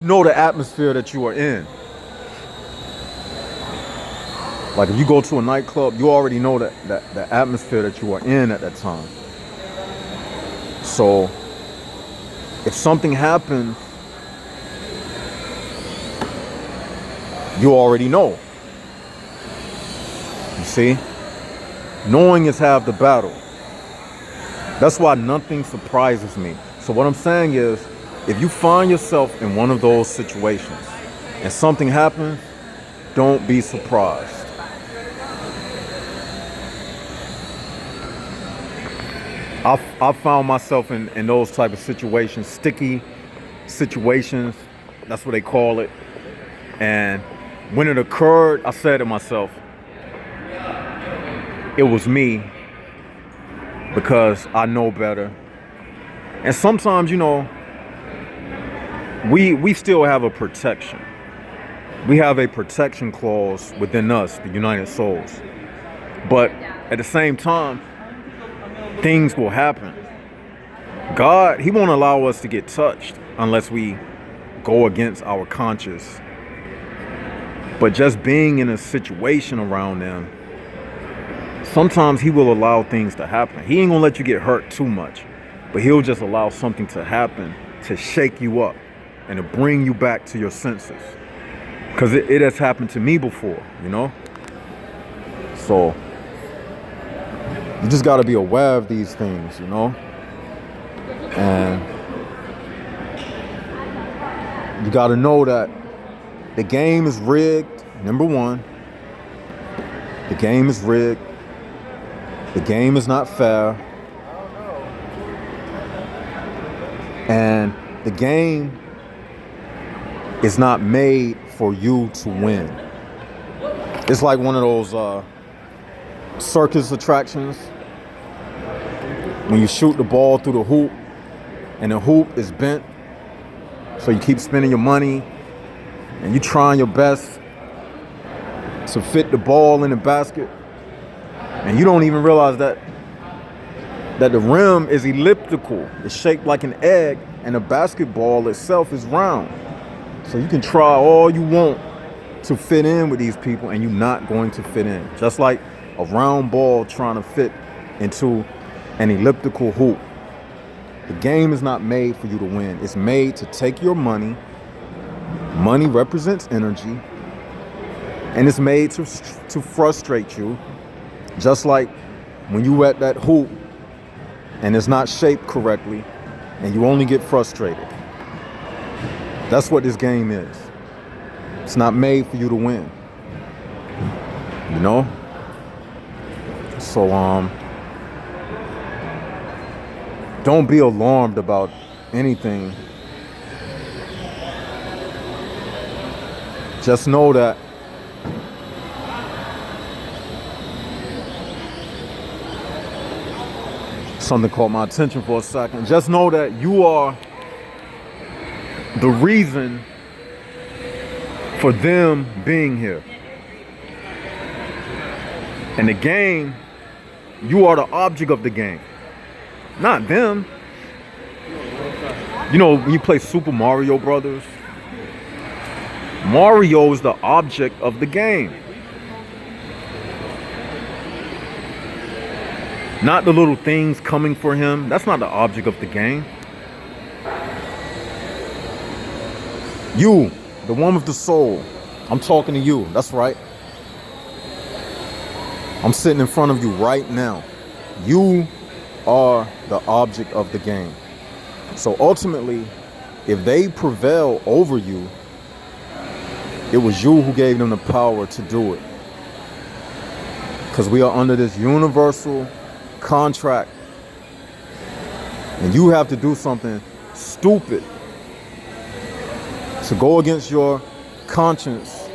Know the atmosphere that you are in. Like if you go to a nightclub, you already know that the atmosphere that you are in at that time. So if something happens, you already know. You see? Knowing is half the battle. That's why nothing surprises me. So what I'm saying is, if you find yourself in one of those situations and something happens, don't be surprised. I found myself in those type of situations, sticky situations, that's what they call it. And when it occurred, I said to myself, it was me, because I know better. And sometimes, we still have a protection. We have a protection clause within us, the United Souls. But at the same time, things will happen. God, he won't allow us to get touched unless we go against our conscience. But just being in a situation around them, sometimes he will allow things to happen. He ain't gonna let you get hurt too much, but he'll just allow something to happen to shake you up and to bring you back to your senses. Because it has happened to me before, So you just got to be aware of these things, And you got to know that the game is rigged. Number one, the game is rigged. The game is not fair. And the game is not made for you to win. It's like one of those circus attractions when you shoot the ball through the hoop and the hoop is bent, so you keep spending your money and you trying your best to fit the ball in the basket, and you don't even realize that the rim is elliptical. It's shaped like an egg, and the basketball itself is round. So you can try all you want to fit in with these people, and you're not going to fit in. Just like a round ball trying to fit into an elliptical hoop. The game is not made for you to win. It's made to take your money. Money represents energy. And it's made to frustrate you. Just like when you at that hoop and it's not shaped correctly and you only get frustrated. That's what this game is. It's not made for you to win. So don't be alarmed about anything. Just know that something caught my attention for a second. Just know that you are the reason for them being here. And the game, you are the object of the game, not them. When you play Super Mario Brothers, Mario is the object of the game, not the little things coming for him. That's not the object of the game. You, the one with the soul, I'm talking to you. That's right. I'm sitting in front of you right now. You are the object of the game. So ultimately, if they prevail over you, it was you who gave them the power to do it. Because we are under this universal contract. And you have to do something stupid to go against your conscience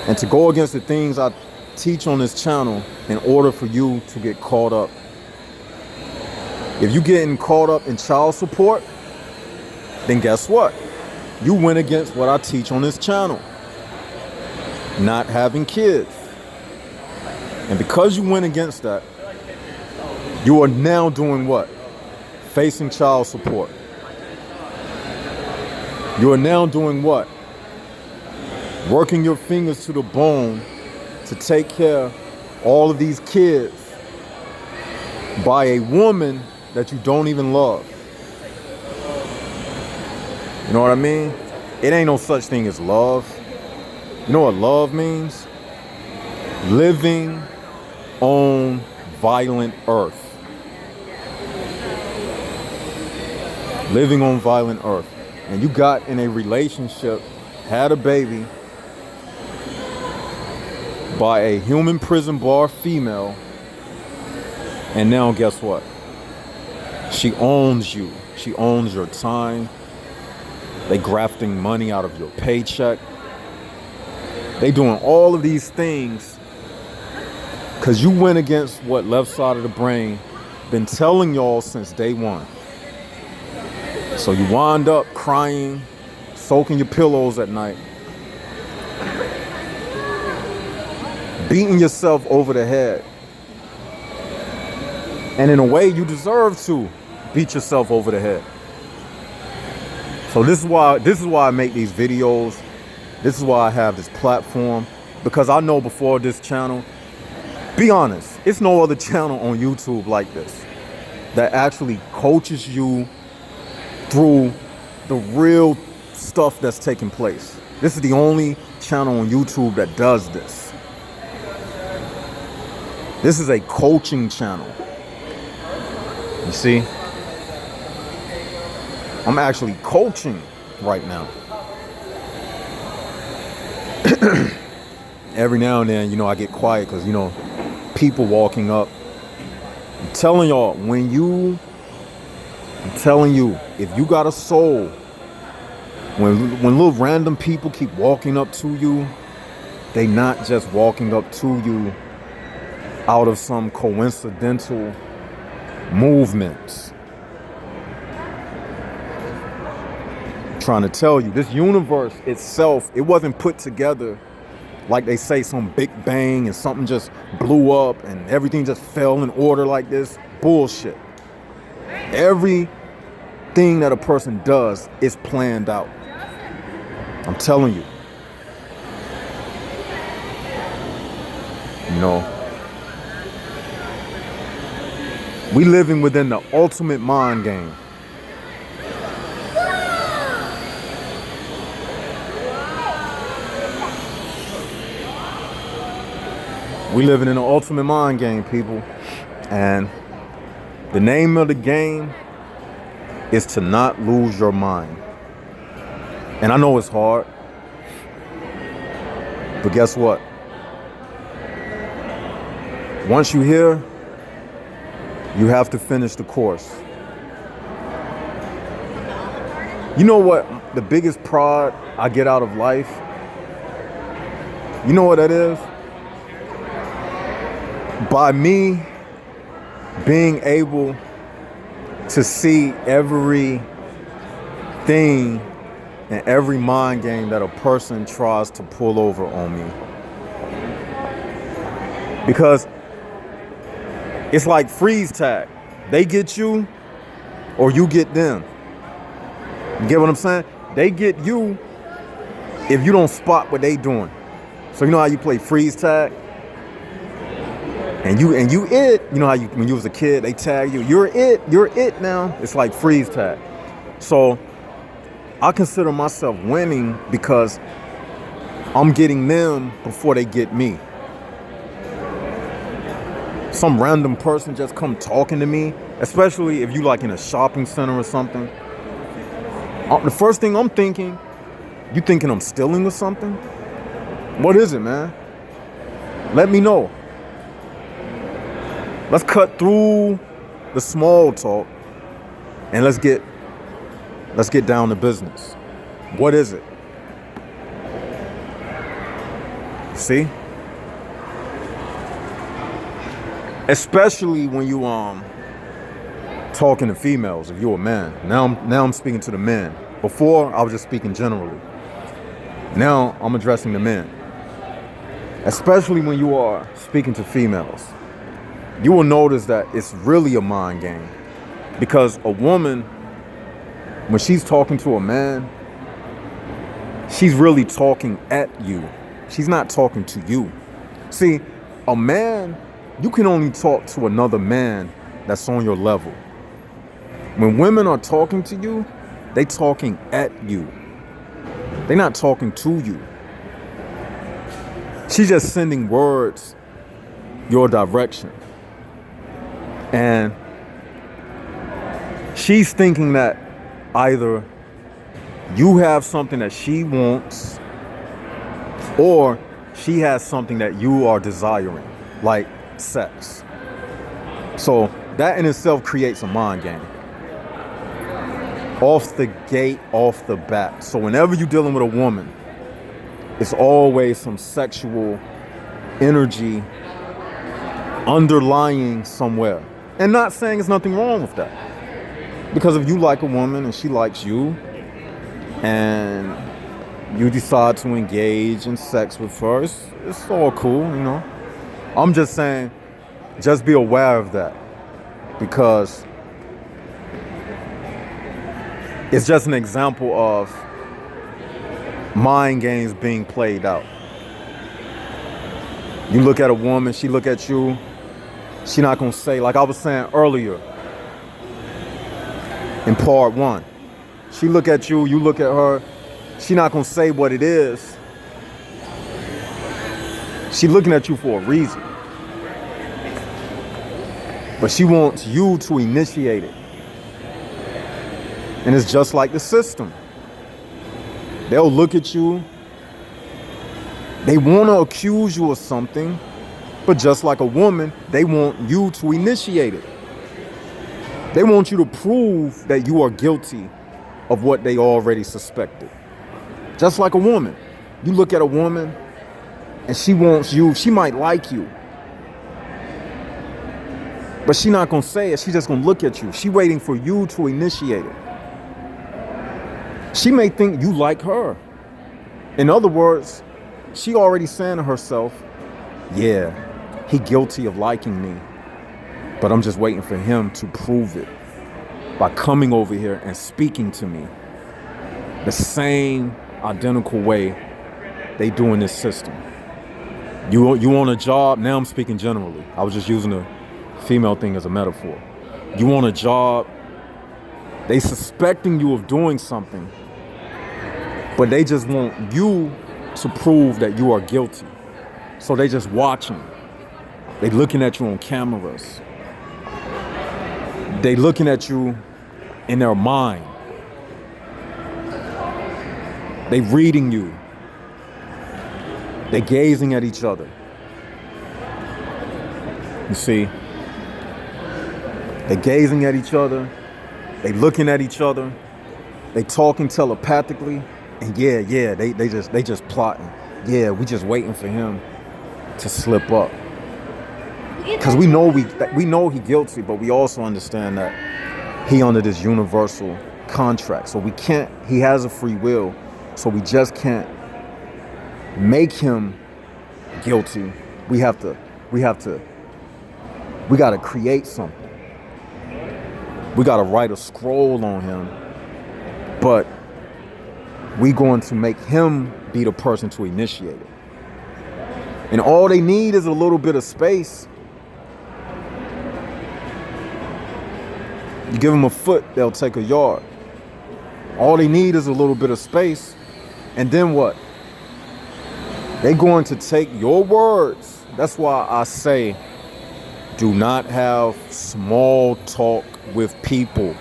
and to go against the things I teach on this channel in order for you to get caught up. If you're getting caught up in child support, then guess what? You went against what I teach on this channel. Not having kids. And because you went against that, you are now doing what? Facing child support. You are now doing what? Working your fingers to the bone to take care of all of these kids by a woman that you don't even love. You know what I mean? It ain't no such thing as love. You know what love means? Living on violent earth. Living on violent earth. And you got in a relationship, had a baby by a human prison bar female, and now guess what? She owns you. She owns your time. They grafting money out of your paycheck. They doing all of these things because you went against what left side of the brain been telling y'all since day one. So you wind up crying, soaking your pillows at night, beating yourself over the head. And in a way, you deserve to beat yourself over the head. So this is why I make these videos. This is why I have this platform, because I know before this channel, be honest, it's no other channel on YouTube like this that actually coaches you through the real stuff that's taking place. This is the only channel on YouTube that does this. This is a coaching channel. You see? I'm actually coaching right now. Every now and then, I get quiet because, people walking up. I'm telling y'all, if you got a soul, when little random people keep walking up to you, they not just walking up to you out of some coincidental movements. I'm trying to tell you, this universe itself, it wasn't put together like they say, some big bang and something just blew up and everything just fell in order like this. Bullshit. Everything that a person does is planned out. I'm telling you. We living within the ultimate mind game. We living in an ultimate mind game, people. And the name of the game is to not lose your mind. And I know it's hard, but guess what? Once you're here, you have to finish the course. You know what the biggest pride I get out of life? You know what that is? By me being able to see everything and every mind game that a person tries to pull over on me. Because it's like freeze tag. They get you or you get them. You get what I'm saying? They get you if you don't spot what they doing. So you know how you play freeze tag? And you it, you know how when you was a kid, they tag you, you're it now. It's like freeze tag. So I consider myself winning because I'm getting them before they get me. Some random person just come talking to me, especially if you like in a shopping center or something. The first thing I'm thinking, you thinking I'm stealing or something? What is it, man? Let me know. Let's cut through the small talk and let's get down to business. What is it? See? Especially when you talking to females, if you're a man. Now I'm speaking to the men. Before I was just speaking generally. Now I'm addressing the men. Especially when you are speaking to females. You will notice that it's really a mind game. Because a woman, when she's talking to a man, she's really talking at you. She's not talking to you. See, a man, you can only talk to another man that's on your level. When women are talking to you, they talking at you. They're not talking to you. She's just sending words your direction. And she's thinking that either you have something that she wants or she has something that you are desiring, like sex. So that in itself creates a mind game. Off the gate, off the bat. So whenever you're dealing with a woman, it's always some sexual energy underlying somewhere. And not saying there's nothing wrong with that. Because if you like a woman and she likes you, and you decide to engage in sex with her, it's all cool, you know. I'm just saying, just be aware of that. Because it's just an example of mind games being played out. You look at a woman, she look at you, she not gonna say, like I was saying earlier in part 1, she look at you, you look at her, she not gonna say what it is. She looking at you for a reason. But she wants you to initiate it. And it's just like the system. They'll look at you. They want to accuse you of something. But just like a woman, they want you to initiate it. They want you to prove that you are guilty of what they already suspected. Just like a woman. You look at a woman and she wants you. She might like you. But she not going to say it. She just going to look at you. She waiting for you to initiate it. She may think you like her. In other words, she already saying to herself, yeah, he guilty of liking me, but I'm just waiting for him to prove it by coming over here and speaking to me the same identical way they do in this system. You want a job? Now I'm speaking generally. I was just using the female thing as a metaphor. You want a job? They suspecting you of doing something, but they just want you to prove that you are guilty. So they just watching. They looking at you on cameras. They looking at you in their mind. They reading you. They gazing at each other. You see? They gazing at each other. They looking at each other. They talking telepathically. And yeah, they just plotting. Yeah, we just waiting for him to slip up. Because we know he guilty, but we also understand that he under this universal contract. So we can't, he has a free will. So we just can't make him guilty. We gotta create something. We gotta write a scroll on him. But we going to make him be the person to initiate it. And all they need is a little bit of space. You give them a foot, they'll take a yard. All they need is a little bit of space. And then what? They're going to take your words. That's why I say, do not have small talk with people.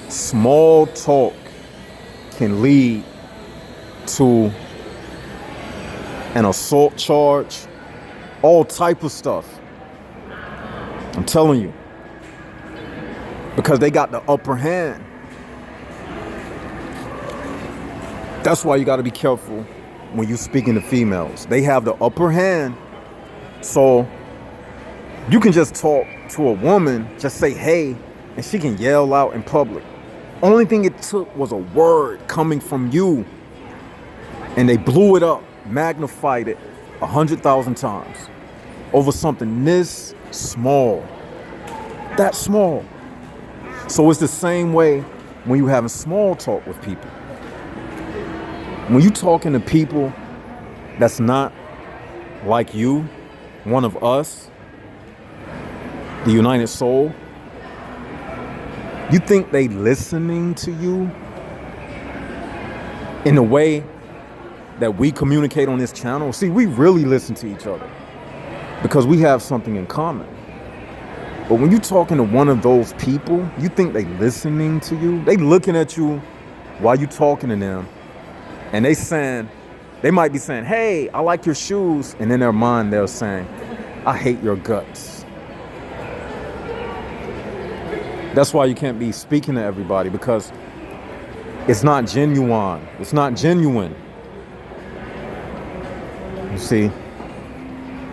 Small talk can lead to an assault charge, all type of stuff. I'm telling you. Because they got the upper hand. That's why you got to be careful when you're speaking to females. They have the upper hand. So you can just talk to a woman, just say, hey, and she can yell out in public. Only thing it took was a word coming from you. And they blew it up, magnified it 100,000 times over something this small. That small. So it's the same way when you're having small talk with people. When you talking to people that's not like you, one of us, the United Soul, you think they listening to you in the way that we communicate on this channel? See, we really listen to each other because we have something in common. But when you talking to one of those people, you think they listening to you? They looking at you while you talking to them, and they might be saying, hey, I like your shoes. And in their mind, they're saying, I hate your guts. That's why you can't be speaking to everybody, because it's not genuine. It's not genuine. You see?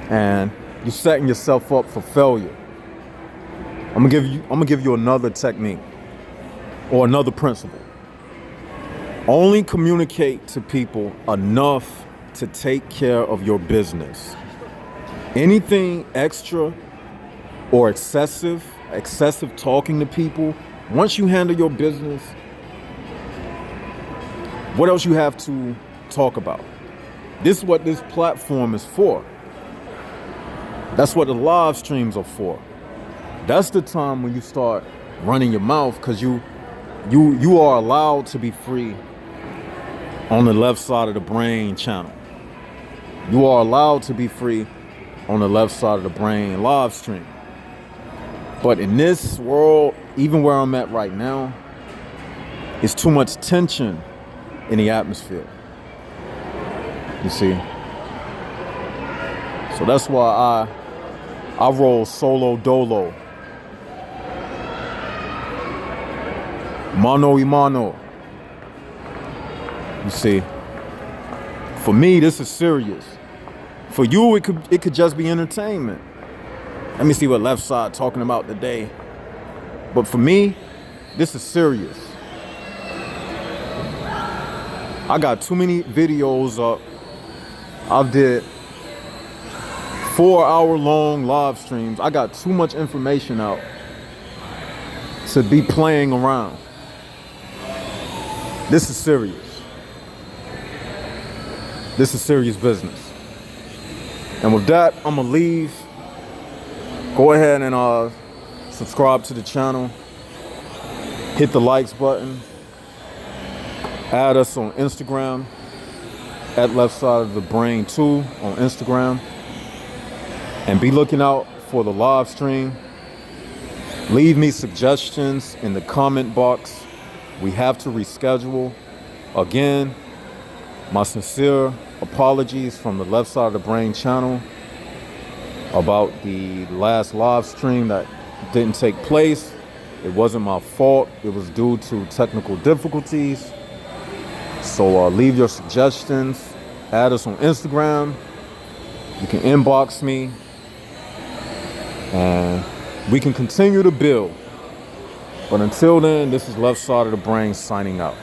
And you're setting yourself up for failure. I'm gonna give you another technique or another principle. Only communicate to people enough to take care of your business. Anything extra or excessive talking to people, once you handle your business, what else you have to talk about? This is what this platform is for. That's what the live streams are for. That's the time when you start running your mouth, because you are allowed to be free on the left side of the brain channel. You are allowed to be free on the left side of the brain live stream. But in this world, even where I'm at right now, it's too much tension in the atmosphere. You see? So that's why I roll solo dolo. Mano y mano. You see? For me, this is serious. For you, it could just be entertainment. Let me see what left side talking about today. But for me, this is serious. I got too many videos up. I did 4-hour-long live streams. I got too much information out to be playing around. This is serious. This is serious business. And with that, I'm gonna leave. Go ahead and subscribe to the channel. Hit the likes button. Add us on Instagram at Left Side of the Brain 2 on Instagram. And be looking out for the live stream. Leave me suggestions in the comment box. We have to reschedule. Again, my sincere apologies from the Left Side of the Brain channel about the last live stream that didn't take place. It wasn't my fault. It was due to technical difficulties. So leave your suggestions. Add us on Instagram. You can inbox me. And we can continue to build. But until then, this is Left Side of the Brain signing out.